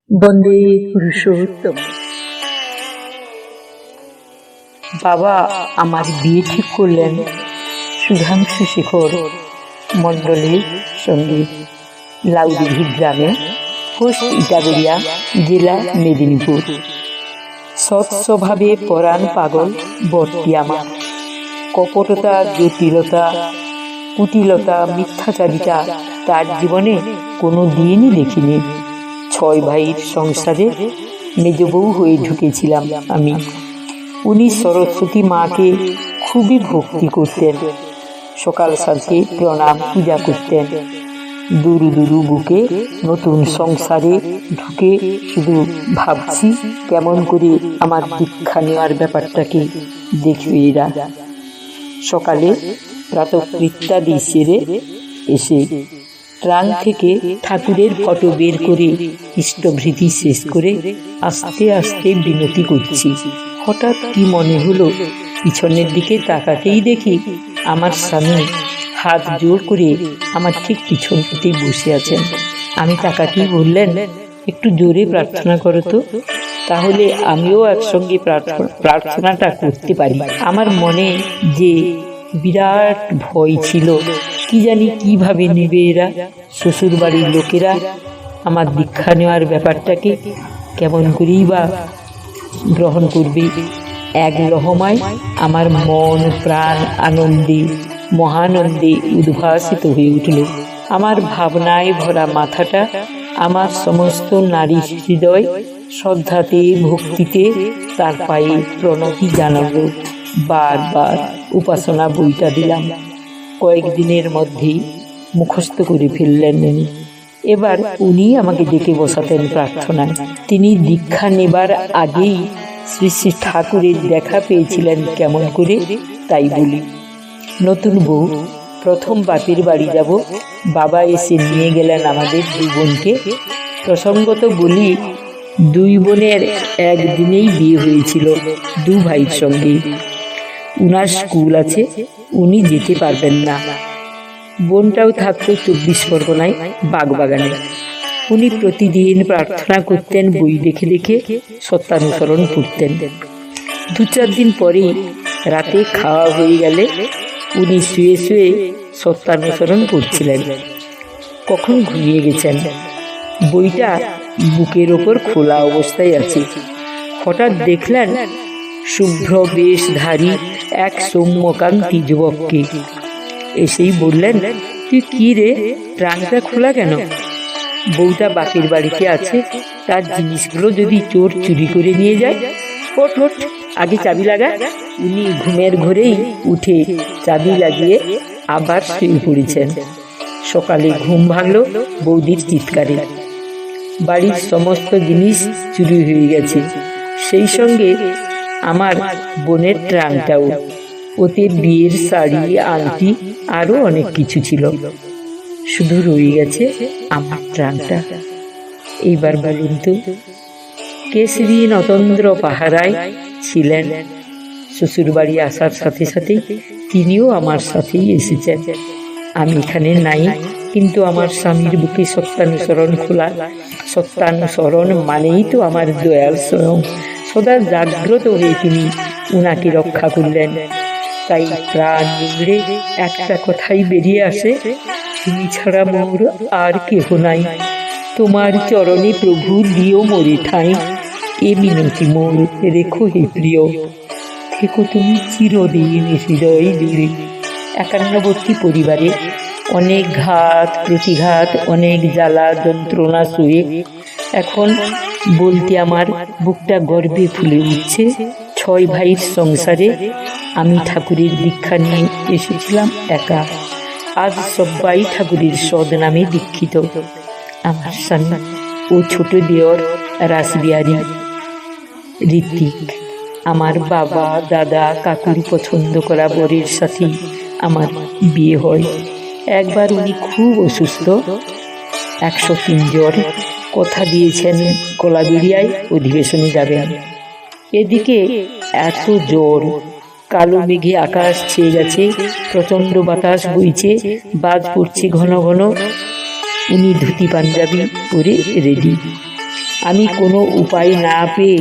বন্দে পুরুষোত্তম। বাবা আমার বিয়ে ঠিক করলেন সুধাংশু শেখর মণ্ডলের সঙ্গে লাউদিঘি গ্রামে, পোস্ট ইটাগড়িয়া, জেলা মেদিনীপুর। সৎ স্বভাবে পরাণ পাগল বরটি আমার। কপটতা, জটিলতা, কুটিলতা, মিথ্যাচারিতা তার জীবনে কোনো দিনই দেখিনি। 6 ভাইয়ের সংসারে মেজ বউ হয়ে ঢুকেছিলাম আমি। উনি সরস্বতী মাকে খুবই ভক্তি করতেন। সকাল সাথে প্রণাম পূজা করতেন। দুরু দুরু বুকে নতুন সংসারে ঢুকে শুধু ভাবছি কেমন করে আমার দীক্ষা নেওয়ার ব্যাপারটাকে দেখবে এরা। সকালে প্রাতঃকৃত্যাদি সেরে এসে ট্রাঙ্ক থেকে ঠাকুরের ফটো বের করে ইষ্টভৃতি শেষ করে আস্তে আস্তে বিনতি করছি। হঠাৎ কি মনে হলো, পিছনের দিকে তাকাতেই দেখি আমার স্বামী হাত জোর করে আমার ঠিক পিছনটাতেই বসে আছেন। আমি তাকাতেই বললেন, একটু জোরে প্রার্থনা করো তো, তাহলে আমিও একসঙ্গে প্রার্থনাটা করতে পারি। আমার মনে যে বিরাট ভয় ছিল, কি জানি কিভাবে নেবে এরা, শ্বশুর বাড়ির লোকেরা আমার দীক্ষা নেওয়ার ব্যাপারটাকে কেমন করেই বা গ্রহণ করবে। এক লহমায় আমার মন প্রাণ আনন্দে মহানন্দে উদ্ভাসিত হয়ে উঠল। আমার ভাবনায় ভরা মাথাটা, আমার সমস্ত নারী হৃদয় শ্রদ্ধাতে ভক্তিতে তার পায়ে প্রণতি জানালো। বারবার উপাসনা বইটা দিলাম। কয়েকদিনের মধ্যেই মুখস্থ করে ফেললেন উনি। এবার উনি আমাকে ডেকে বসাতেন প্রার্থনায়। তিনি দীক্ষা নেবার আগেই শ্রী শ্রী ঠাকুরের দেখা পেয়েছিলেন কেমন করে, তাই বলি। নতুন বউ, প্রথম বাপের বাড়ি যাব, বাবা এসে নিয়ে গেলেন আমাদের 2 বোনকে। প্রসঙ্গত বলি, 2 বোনের একদিনেই বিয়ে হয়েছিল 2 ভাইয়ের সঙ্গে। উনার স্কুল আছে, উনি যেতে পারবেন না। বোনটাও থাকতো 24 পরগনায় বাগবাগানে। উনি প্রতিদিন প্রার্থনা করতেন, বই দেখে দেখে সত্যানুসরণ করতেন। 2-4 দিন পরেই রাতে খাওয়া হয়ে গেলে উনি শুয়ে শুয়ে সত্যানুসরণ করছিলেন। কখন ঘুমিয়ে গেছেন। বইটা বুকের ওপর খোলা অবস্থায় আছে। হঠাৎ দেখলেন শুভ্র বেশধারী এক সৌম্যকান্তি যুবককে। এসেই বললেন, তুই কি রে, ট্রাঙ্কটা খোলা কেন? বউটা বাপের বাড়িতে আছে, তার জিনিসগুলো যদি চোর চুরি করে নিয়ে যায়। ওঠ ওঠ, আগে চাবি লাগা। উনি ঘুমের ঘোরেই উঠে চাবি লাগিয়ে আবার শুয়ে পড়েছেন। সকালে ঘুম ভাঙল বৌদির চিৎকারে। বাড়ির সমস্ত জিনিস চুরি হয়ে গেছে, সেই সঙ্গে আমার বোনের ট্রাঙ্কটাও। ওতে বিয়ের শাড়ি, আংটি, আরও অনেক কিছু ছিল। শুধু রয়ে গেছে আমার ট্রাঙ্কটা। এইবার বলুন তো, কেশরী নতন্দ্র পাহারায় ছিলেন। শ্বশুর বাড়ি আসার সাথে সাথেই তিনিও আমার সাথেই এসেছেন। আমি এখানে নাই, কিন্তু আমার স্বামীর বুকে সত্যানুসরণ খোলা। সত্যানুসরণ মানেই তো আমার দয়াল স্বয়ং সদা জাগ্রত হয়ে তিনি উনাকে রক্ষা করলেন। তাই প্রাণ নিংড়ে একটা কথাই বেরিয়ে আসে, তুমি ছাড়া মোর আর কেহ নাই। তোমার চরণে প্রভু দিও মোরে ঠাঁই, এ মিনতি মোর রেখো হে প্রিয়। থেকো তুমি চিরদিন হৃদয় জুড়ে। 51বর্তী পরিবারে অনেক ঘাত প্রতিঘাত, অনেক জ্বালা যন্ত্রণা শুয়ে এখন বলতে আমার বুকটা গর্বে ফুলে উঠছে। 6 ভাইয়ের সংসারে আমি ঠাকুরের দীক্ষা নিয়ে এসেছিলাম একা। আজ সবাই ঠাকুরের সদ নামে দীক্ষিত। আমার স্বামী ও ছোট দেওর রাসবিহারী, ঋত্বিক। আমার বাবা দাদা কাকুর পছন্দ করা বরের সাথে আমার বিয়ে হয়। একবার উনি খুব অসুস্থ, 103 জ্বর। কথা দিয়েছেন কলাবেড়িয়ায় অধিবেশনে যাবেন। এদিকে এত জ্বর, কালো মেঘে আকাশ ছেয়ে গেছে, প্রচণ্ড বাতাস বইছে, বাজ পড়ছে ঘন ঘন। উনি ধুতি পাঞ্জাবি পরে রেডি। আমি কোনো উপায় না পেয়ে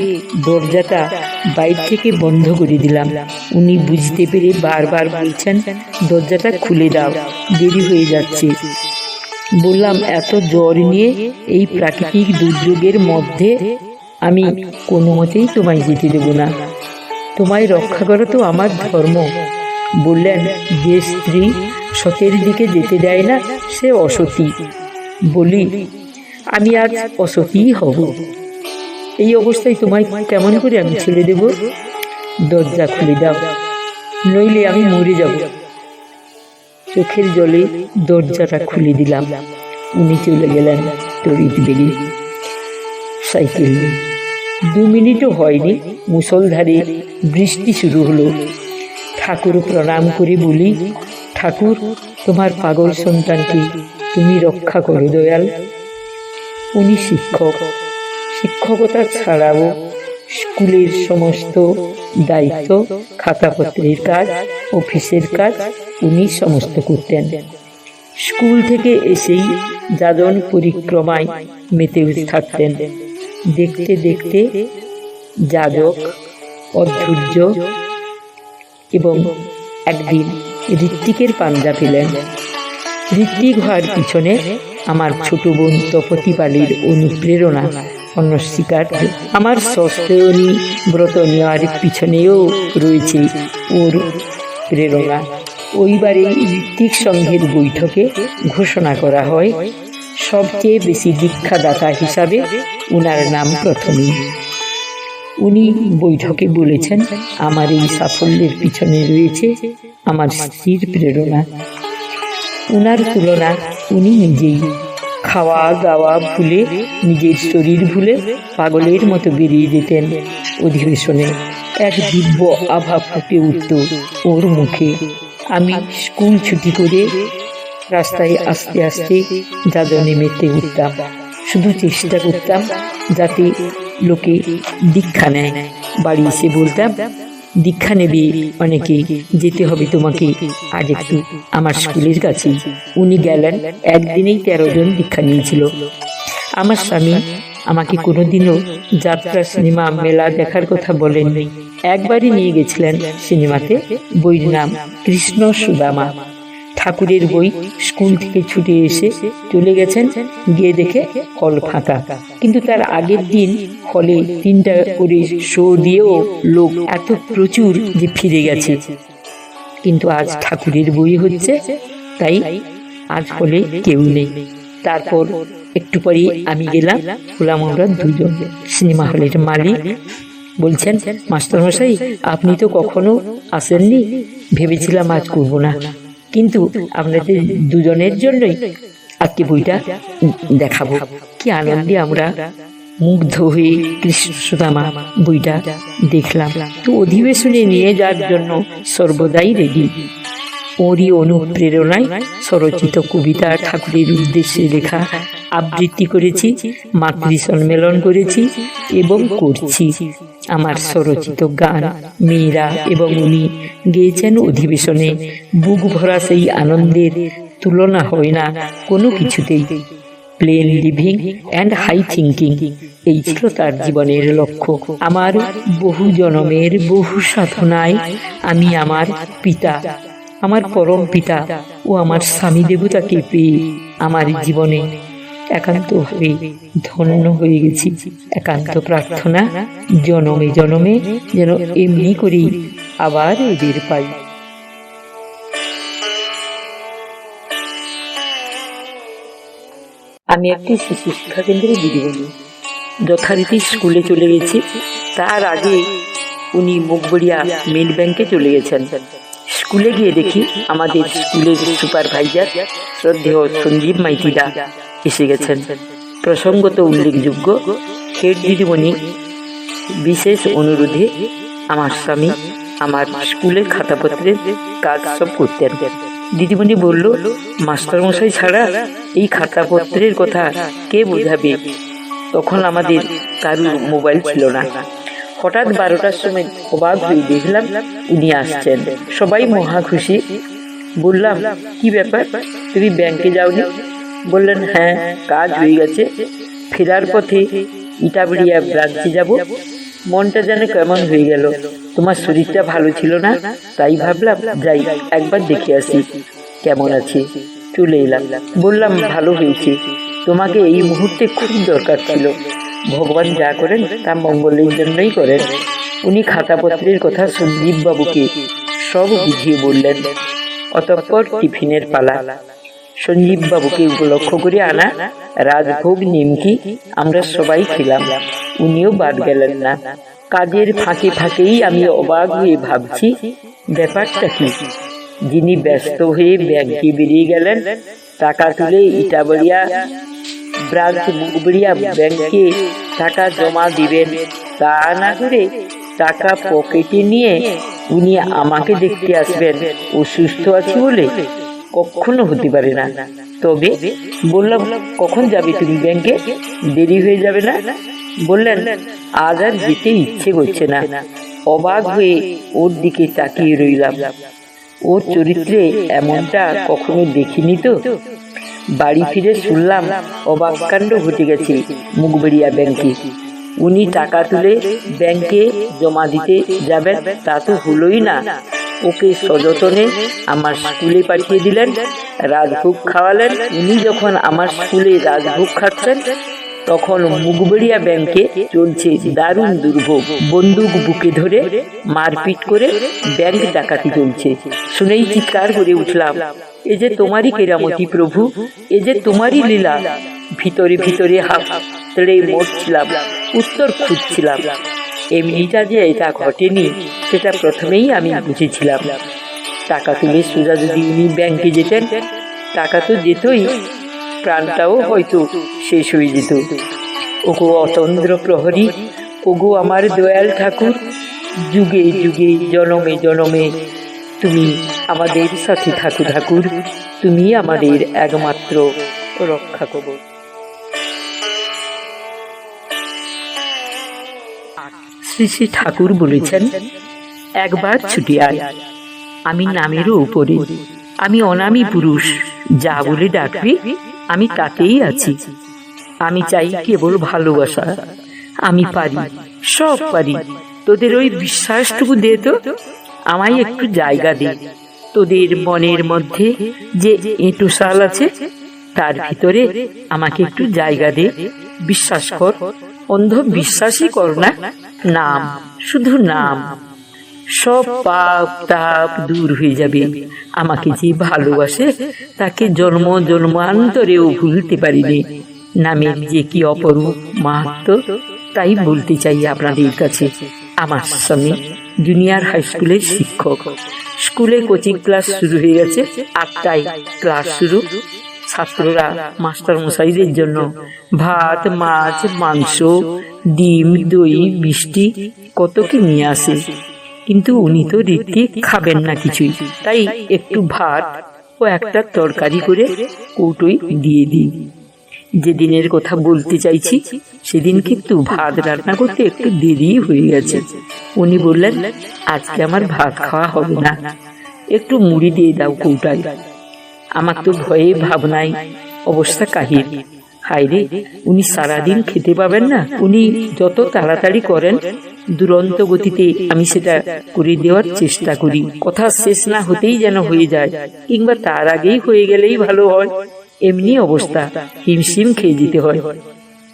দরজাটা বাইরে থেকে বন্ধ করে দিলাম। উনি বুঝতে পেরে বারবার বলছেন, দরজাটা খুলে দাও, দেরি হয়ে যাচ্ছে। বললাম, এত জ্বর নিয়ে এই প্রাকৃতিক দুর্যোগের মধ্যে আমি কোনো মতেই তোমায় যেতে দেব না। তোমায় রক্ষা করা তো আমার ধর্ম। বললেন, যে স্ত্রী সতের দিকে যেতে দেয় না সে অসতী। বলি, আমি আজ অসতীই হব। এই অবস্থায় তোমায় কেমন করে আমি ছেড়ে দেব? দরজা খুলে দাও, নইলে আমি মরে যাব। চোখের জলে দরজাটা খুলে দিলাম। উনি চলে গেলেন তড়িৎ বেগে সাইকেল নিয়ে। 2 মিনিটও হয়নি, মুষলধারে বৃষ্টি শুরু হলো। ঠাকুর প্রণাম করে বলি, ঠাকুর, তোমার পাগল সন্তানকে তুমি রক্ষা করো দয়াল। উনি শিক্ষক। শিক্ষকতা ছাড়াও স্কুলের সমস্ত দায়িত্ব, খাতাপত্রের কাজ, অফিসের কাজ উনি সমস্ত করতেন। স্কুল থেকে এসেই যাজন পরিক্রমায় মেতে থাকতেন। দেখতে দেখতে যাজক অধৈর্য এবং একদিন ঋত্বিকের পাঞ্জা পেলেন। ঋত্বিক হওয়ার পিছনে আমার ছোট বোন তপতি পালির অনুপ্রেরণা অনস্বীকার্য। আমার সস্তেয়নী ব্রত নেওয়ার পিছনেও রয়েছে ওর প্রেরণা। ওইবারে ঋত্বিক সংঘের বৈঠকে ঘোষণা করা হয়, সবচেয়ে বেশি দীক্ষাদাতা হিসাবে ওনার নাম প্রথমেই। উনি বৈঠকে বলেছেন, আমার এই সাফল্যের পিছনে রয়েছে আমার স্ত্রীর প্রেরণা। ওনার তুলনা উনি নিজেই। খাওয়া দাওয়া ভুলে, নিজের শরীর ভুলে পাগলের মতো বেরিয়ে যেতেন অধিবেশনে। এক দিব্য আভা ফুটে উঠত ওর মুখে। আমি স্কুল ছুটি করে রাস্তায় আস্তে আস্তে যাজনে মেতে উঠতাম। শুধু চেষ্টা করতাম যাতে লোকে দীক্ষা নেয়। বাড়ি এসে বলতাম, দীক্ষা নেবে অনেকে, যেতে হবে তোমাকে আজ একটু আমার স্কুলের কাছেই। উনি গেলেন, একদিনেই 13 জন দীক্ষা নিয়েছিল। আমার স্বামী আমাকে কোনোদিনও যাত্রা, সিনেমা, মেলা দেখার কথা বলেননি। একবারই নিয়ে গেছিলেন সিনেমাতে। বইয়ের নাম কৃষ্ণ সুদামা। ঠাকুরের বই। স্কুল থেকে ছুটে এসে চলে গেছেন, গিয়ে দেখে হল ফাঁকা। কিন্তু তার আগের দিন হলে 3টা করে শো দিয়েও লোক এত প্রচুর যে ফিরে গেছে। কিন্তু আজ ঠাকুরের বই হচ্ছে, তাই আজ হলে কেউ নেই। তারপর একটু পরে আমি গেলাম, হলাম আমরা 2 জন। সিনেমা হলের মালিক বলছেন, মাস্টারমশাই, আপনি তো কখনো আসেননি, ভেবেছিলাম আজ করব না, কিন্তু আপনাদের 2 জনের জন্যই আজকে বইটা দেখাবো। কি আনন্দে আমরা মুগ্ধ হয়ে কৃষ্ণ সুদামা বইটা দেখলাম। তো অধিবেশনে নিয়ে যাওয়ার জন্য সর্বদাই রেডি। ওরই অনুপ্রেরণায় স্বরচিত কবিতা, ঠাকুরের উদ্দেশ্যে লেখা আবৃত্তি করেছি, মাতৃ সম্মেলন করেছি এবং করছি। আমার স্বরচিত গান মেয়েরা এবং উনি গেয়েছেন অধিবেশনে। বুক ভরা সেই আনন্দের তুলনা হয় না কোনো কিছুতেই। Plain living and high thinking, এই ছিল তার জীবনের লক্ষ্য। আমার বহু জনমের বহু সাধনায় আমি আমার পিতা, আমার পরম পিতা ও আমার স্বামী দেবতাকে পেয়ে আমার জীবনে একান্তভাবে ধন্য হয়ে গেছি। একান্ত প্রার্থনা, জনমে জনমে যেন এমনি করেই আবার এদের পাই। আমি একটি শিশু শিক্ষা কেন্দ্রে দিদিমণি। যথারীতি স্কুলে চলে গেছি। তার আগে উনি মুগবড়িয়া মেন ব্যাংকে চলে গেছেন। স্কুলে গিয়ে দেখি আমাদের স্কুলের সুপারভাইজার শ্রদ্ধেয় সঞ্জীব মাইতিরা এসে গেছেন। প্রসঙ্গত উল্লেখযোগ্য, হেড দিদিমণি বিশেষ অনুরোধে আমার স্বামী আমার স্কুলের খাতাপত্রের কাজ সব করতেন। দিদিমণি বলল, মাস্টারমশাই ছাড়া এই খাতাপত্রের কথা কে বোঝাবে? তখন আমাদের কারুর মোবাইল ছিল না। হঠাৎ 12টার সময় অবাক হয়ে দেখলাম উনি আসছেন। সবাই মহা খুশি। বললাম, কি ব্যাপার, তুমি ব্যাংকে যাওনি? বললেন, হ্যাঁ, কাজ হয়ে গেছে। ফেরার পথে ইটাবড়িয়া ব্রাঞ্চে যাব। মনটা যেন কেমন হয়ে গেল। তোমার শরীরটা ভালো ছিল না, তাই ভাবলাম যাই একবার দেখে আসি কেমন আছে। চলে এলাম। বললাম ভালো হয়েছে, তোমাকে এই মুহূর্তে খুব দরকার ছিল। ভগবান যা করেন তা মঙ্গলের জন্যই করেন। উনি খাতাপত্রের কথা সঞ্জীব বাবুকে সব বুঝিয়ে বললেন। অতঃপর টিফিনের পালা। সঞ্জীব বাবুকে উপলক্ষ করে আনা রাজভোগ নিমকি আমরা সবাই খেলাম। উনিও বাদ গেলেন না। কাজের ফাঁকে ফাঁকেই আমি অবাক হয়ে ভাবছি ব্যাপারটা কি। যিনি ব্যস্ত হয়ে ব্যাংকে বেরিয়ে গেলেন টাকা তুলে ইটাবড়িয়া ব্রাঞ্চ মুগবড়িয়া ব্যাংকে টাকা জমা দিবেন, তা না করে টাকা পকেটে নিয়ে উনি আমাকে দেখতে আসবেন অসুস্থ আছি বলে? কখনো হতে পারে না। তবে বললাম কখন যাবে তুমি ব্যাংকে? দেরি হয়ে যাবে না? বললেন আজ আর যেতে ইচ্ছে করছে না। অবাক হয়ে ওর দিকে তাকিয়ে রইলাম। ওর চরিত্রে এমনটা কখনো দেখিনি তো। বাড়ি ফিরে শুনলাম অবাক কাণ্ড ঘটে গেছে মুগবড়িয়া ব্যাংকে। উনি টাকা তুলে ব্যাংকে জমা দিতে যাবেন তা তো হলোই না, ওকে সযতনে আমার স্কুলে পাঠিয়ে দিলেন, রাজভোগ খাওয়ালেন। উনি যখন আমার স্কুলে রাজভোগ খাচ্ছেন তখন মুগবড়িয়া ব্যাংকে চলছে দারুণ দুর্ভোগ। বন্দুক বুকে ধরে মারপিট করে ব্যাংক ডাকাতি চলছে। শুনেই চিৎকার করে উঠলাম, এ যে তোমারই কেরামতি প্রভু, এ যে তোমারই লীলা। ভিতরে ভিতরে হাত তেড়ে মরছিলাম, উত্তর খুঁজছিলাম। এমনিটা যে এটা ঘটেনি সেটা প্রথমেই আমি বুঝেছিলাম। টাকা তুলে সোজা যদি উনি ব্যাংকে যেতেন, টাকা তো যেতই, প্রাণটাও হয়তো শেষ হয়ে যেত। ওগো অতন্দ্র প্রহরী, ওগো আমার দয়াল ঠাকুর, যুগে যুগে জনমে জনমে তুমি আমাদের সাথে থাকো ঠাকুর, তুমি আমাদের একমাত্র রক্ষা কবচ। শ্রী শ্রী ঠাকুর বলেছেন, একবার ছুটে আয়। আমি নামেরও উপরে, আমি অনামী পুরুষ, যা বলে ডাকবি আমি তাতেই আছি। আমি চাই কেবল ভালোবাসা। আমি পারি, সব পারি। তোদের ওই বিশ্বাসটুকু দে তো, আমায় একটু জায়গা দে। তোদের মনের মধ্যে যে এঁটোশাল আছে তার ভিতরে আমাকে একটু জায়গা দে। বিশ্বাস কর, অন্ধ বিশ্বাসই কর না। নাম, শুধু নাম, সব পাপ তাপ দূর হয়ে যাবে। আমাকে যে ভালোবাসে তাকে জন্ম জন্মান্তরেও ভুলতে পারিনি। নামের যে কি অপরূপ মাহাত্ম্য, তাই বলতে চাই আপনাদের কাছে। আমার স্বামী জুনিয়র হাই স্কুলের শিক্ষক। স্কুলে কোচিং ক্লাস শুরু হয়ে গেছে, 8টায় ক্লাস শুরু। ছাত্ররা মাস্টার মশাইদের জন্য ভাত, মাছ, মাংস, ডিম, দই, মিষ্টি কত কি নিয়ে আসে। কিন্তু উনি তো রীতি খাবেন না কিছুই, তাই একটু ভাত ও একটা তরকারি করে কৌটোয় দিয়ে দিই। যেদিনের কথা বলতে চাইছি সেদিন কিন্তু ভাত রান্না করতে একটু দেরি হয়ে গেছে। উনি বললেন আজকে আমার ভাত খাওয়া হবে না, একটু মুড়ি দিয়ে দাও কৌটায়। আমার তো ভয়ে ভাবনায় অবস্থা কাহিল। হায়রে, উনি সারাদিন খেতে পাবেন না। উনি যত তাড়াতাড়ি করেন দুরন্ত গতিতে আমি সেটা করে দেওয়ার চেষ্টা করি। কথা শেষ না হতেই যেন হয়ে যায়, কিংবা তার আগেই হয়ে গেলেই ভালো হয়। এমনি অবস্থা, হিমশিম খেয়ে যেতে হয়।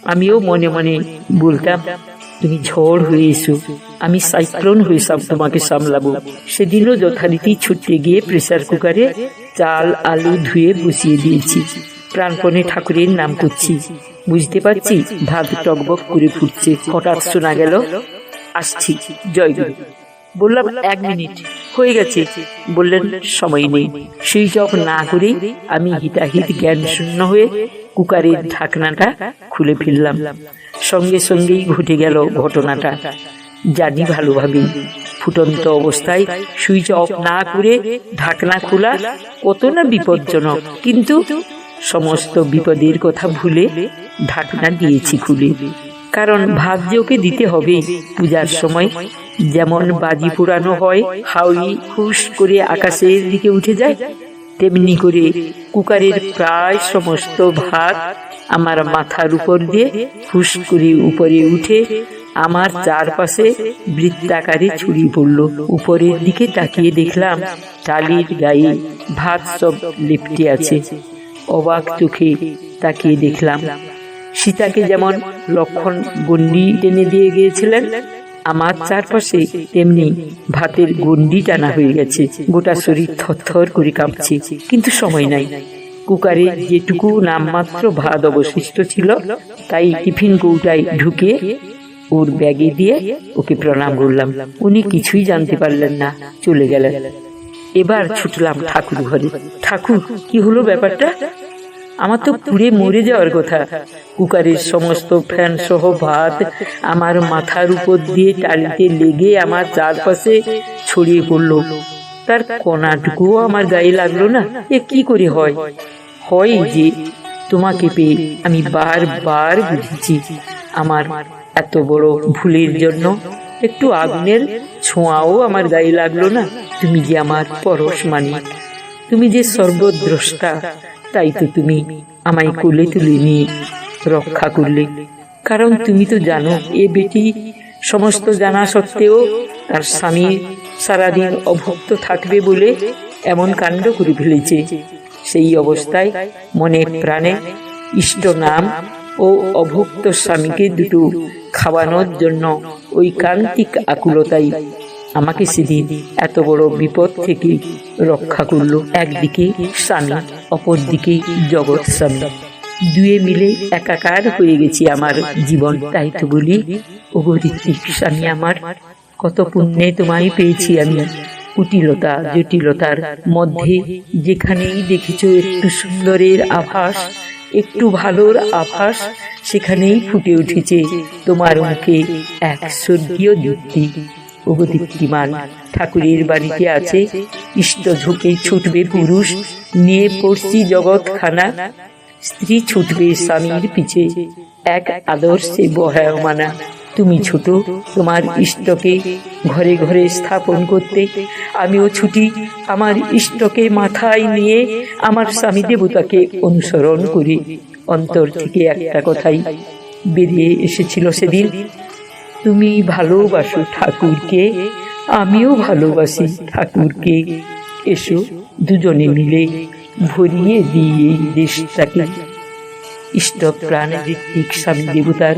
আমিও মনে মনে বলতাম তুমি ঝড় হয়ে এসো, আমি সাইক্লোন হয়ে সব তোমাকে সামলাবো। সেদিনও যথারীতি ছুটতে গিয়ে প্রেসার কুকারে চাল আলু ধুয়ে বসিয়ে দিয়েছি। প্রাণপণে ঠাকুরের নাম করছি। বুঝতে পারছি ভাত টকবক করে ফুটছে। হঠাৎ শোনা গেল আসছি, জয়গুরু। বললাম 1 মিনিট হয়ে গেছে। বললেন সময় নেই। সুইচ অফ না করেই আমি হিতাহিত জ্ঞান শূন্য হয়ে কুকারের ঢাকনাটা খুলে ফেললাম। সঙ্গে সঙ্গেই ঘটে গেল ঘটনাটা। জানি ভালোভাবেই ফুটন্ত অবস্থায় সুইচ অফ না করে ঢাকনা খোলা কত না বিপজ্জনক, কিন্তু সমস্ত বিপদের কথা ভুলে ঢাকনা দিয়েছি খুলে। কারণ ভাত যে ওকে দিতে হবে পূজার সময়। যেমন বাজি পোড়ানো হয়, হাউই হুস করে আকাশের দিকে উঠে যায়, তেমনি করে কুকারের প্রায় সমস্ত ভাত আমার মাথার উপর দিয়ে ফুস করে উপরে উঠে আমার চারপাশে বৃত্তাকারে ছড়িয়ে পড়ল। উপরের দিকে তাকিয়ে দেখলাম টালির গায়ে ভাত সব লেপ্টে আছে। অবাক চোখে তাকিয়ে দেখলাম সীতাকে যেমন লক্ষণ গণ্ডি টেনে দিয়ে গিয়েছিলেন, আমার চারপাশে তেমনি ভাতের গণ্ডি টানা হয়ে গেছে। গোটা শরীর থরথর করে কাঁপছে, কিন্তু সময় নাই। কুকারে যেটুকু নামমাত্র ভাত অবশিষ্ট ছিল তাই টিফিন কৌটায় ঢুকে ওর ব্যাগে দিয়ে ওকে প্রণাম করলাম। উনি কিছুই জানতে পারলেন না, চলে গেলেন। এবার ছুটলাম ঠাকুর ঘরে। ঠাকুর, কি হলো ব্যাপারটা? আমার তো পুড়ে মরে যাওয়ার কথা। কুকারের সমস্ত ফ্যান সহ ভাত আমার মাথার উপর দিয়ে টালিতে লেগে আমার চারপাশে ছড়িয়ে পড়লো। তার কণাটুকুও আমার গায়ে লাগলো না। এ কি করে হয়? হয় যে তোমাকে পেয়ে আমি বারবার বুঝেছি আমার এত বড় ভুলের জন্য একটু আগুনের ছোঁয়াও আমার গায়ে লাগলো না। তুমি যে আমার পরশ মানিক, তুমি যে সর্বদ্রষ্টা, তাই তো তুমি আমায় কোলে তুলে নিয়ে রক্ষা করলে। কারণ তুমি তো জানো এ বেটি সমস্ত জানা সত্ত্বেও তার স্বামী সারাদিন অভুক্ত থাকবে বলে এমন কাণ্ড করে ফেলেছে। সেই অবস্থায় মনে প্রাণে ইষ্ট নাম ও অভুক্ত স্বামীকে দুটো খাওয়ানোর জন্য ওই কান্তিক আকুলতাই আমাকে সেদিন এত বড় বিপদ থেকে রক্ষা করলো। একদিকে স্বামী, অপরদিকে জগৎ স্বামী, দুয়ে মিলে একাকার হয়ে গেছি আমার জীবন। তাই তো বলি, ওগো ঋত্বিক স্বামী আমার, কত পুণ্যে তোমায় পেয়েছি আমি। কুটিলতা জটিলতার মধ্যে যেখানেই দেখেছ একটু সুন্দরের আভাস, একটু ভালোর আভাস, সেখানেই ফুটে উঠেছে তোমার মুখে এক স্বর্গীয় দীপ্তি। ওগো দীপ্তিমান, ঠাকুরের বাড়িতে আছে ইষ্ট ঝুঁকে ছুটবে পুরুষ, নিয়ে পড়ছি জগৎখানা। স্ত্রী ছুটবে স্বামীর পিছে, এক আদর্শে বহায়মানা। তুমি ছোট তোমার ইষ্টকে ঘরে ঘরে স্থাপন করতে, আমিও ছুটি আমার ইষ্টকে মাথায় নিয়ে আমার স্বামী দেবতাকে অনুসরণ করি। অন্তর থেকে একটা কথাই বেরিয়ে এসেছিল সেদিন, তুমি ভালোবাসো ঠাকুরকে, আমিও ভালোবাসি ঠাকুরকে। এসো দুজনে মিলে ভরিয়ে দিয়ে দেশটাকে। ইষ্ট প্রাণ ঋত্বিক স্বামী দেবতার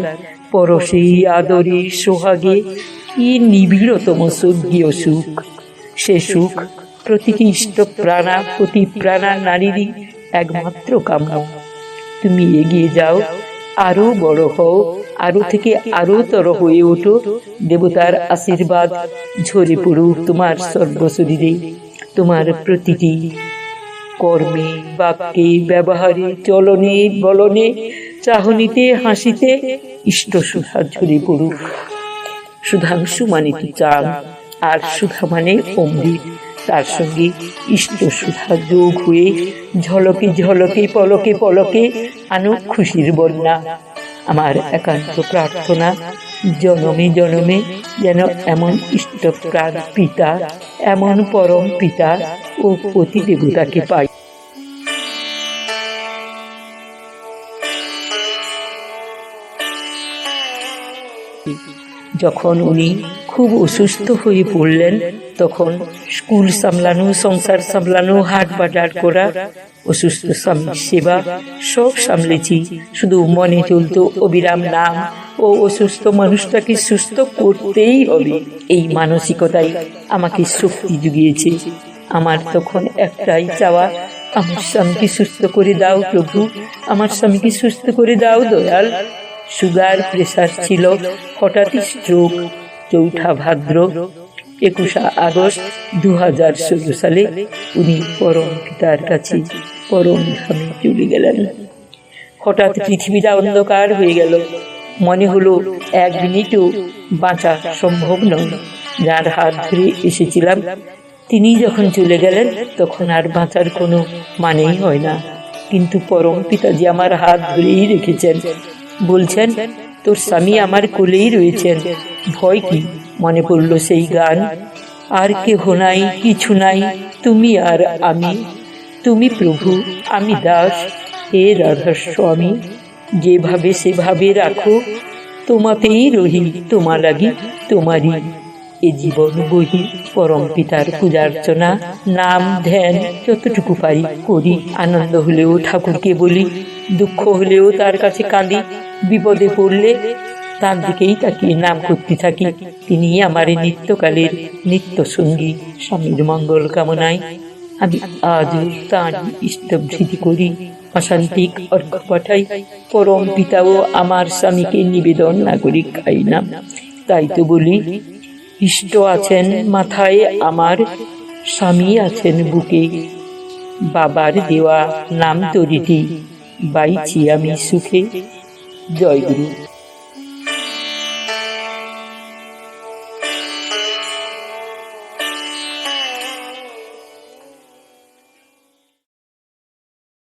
পরশে আদরে সোহাগে কি নিবিড়তম স্বর্গীয় সুখ। সে সুখ প্রতিটি ইষ্ট প্রাণা, প্রতি প্রাণা নারীরই একমাত্র কাম্য। তুমি এগিয়ে যাও, আরো বড় হও, আরো থেকে আরো তর হয়ে ওঠো। দেবতার আশীর্বাদ ঝরে পড়ুক তোমার সর্বশরীরে, তোমার প্রতিটি কর্মে, বাক্যে, ব্যবহারে, চলনে, বলনে, চাহনিতে, হাসিতে ইষ্ট সুধা ঝরে পড়ুক। সুধাংশু মানে তো চাঁদ, আর সুধা মানে অমৃত। তার সঙ্গে ইষ্ট সুধা যোগ হয়ে ঝলকে ঝলকে, পলকে পলকে আনুক খুশির বন্যা। আমার একান্ত প্রার্থনা, জনমে জনমে যেন এমন ইষ্ট প্রাণ পিতা, এমন পরম পিতা ও পতি দেবতাকে পাই। যখন উনি খুব অসুস্থ হয়ে পড়লেন, তখন স্কুল সামলানো, সংসার সামলানো, হাট বাজার করা, অসুস্থ স্বামীর সেবা সব সামলেছি। শুধু মনে চলতো অবিরাম নাম ও অসুস্থ মানুষটাকে সুস্থ করতেই হবে। এই মানসিকতাই আমাকে শক্তি জুগিয়েছে। আমার তখন একটাই চাওয়া, আমার স্বামীকে সুস্থ করে দাও প্রভু, আমার স্বামীকে সুস্থ করে দাও দয়াল। সুগার, প্রেসার ছিল, হঠাৎই স্ট্রোক। 4 ভাদ্র 21 আগস্ট 2016 সালে উনি পরম পিতার কাছে পরম ধামে চলে গেলেন। হঠাৎ পৃথিবীটা অন্ধকার হয়ে গেল। মনে হলো 1 মিনিটও বাঁচা সম্ভব নয়। যার হাত ধরে এসেছিলাম তিনি যখন চলে গেলেন, তখন আর বাঁচার কোনো মানেই হয় না। কিন্তু পরম পিতাজি আমার হাত ধরেই রেখেছেন, বলছেন তোর স্বামী আমার কোলেই রয়েছেন, ভয় কি? মনে পড়ল সেই গান, আর কেহ নাই, কিছু নাই, তুমি আর আমি, তুমি প্রভু, আমি দাস। হে রাধা স্বামী, যেভাবে সেভাবে রাখো, তোমাতেই রহি, তোমা লাগি তোমারই। এ জীবন বহি পরম পিতার পূজার্চনা, নাম ধ্যান যতটুকু পারি করি। আনন্দ হলেও ঠাকুরকে বলি, দুঃখ হলেও তার কাছে কাঁদি। বিপদে পড়লে তার দিকেই তাকিয়ে নাম করতে থাকি। তিনি আমার নিত্যকালের নিত্য সঙ্গী। স্বামীর মঙ্গল কামনায় আমি আজও তাঁর ইষ্টভৃতি করি, অশান্তিক অর্ঘ পাঠাই। পরম পিতাও আমার স্বামীকে নিবেদন না করি খাই না। তাই তো বলি, ইষ্ট আছেন মাথায় আমার, স্বামী আছেন বুকে। বাবার দেওয়া নাম তরিটি, বাইছি আমি সুখে। জয় গুরু।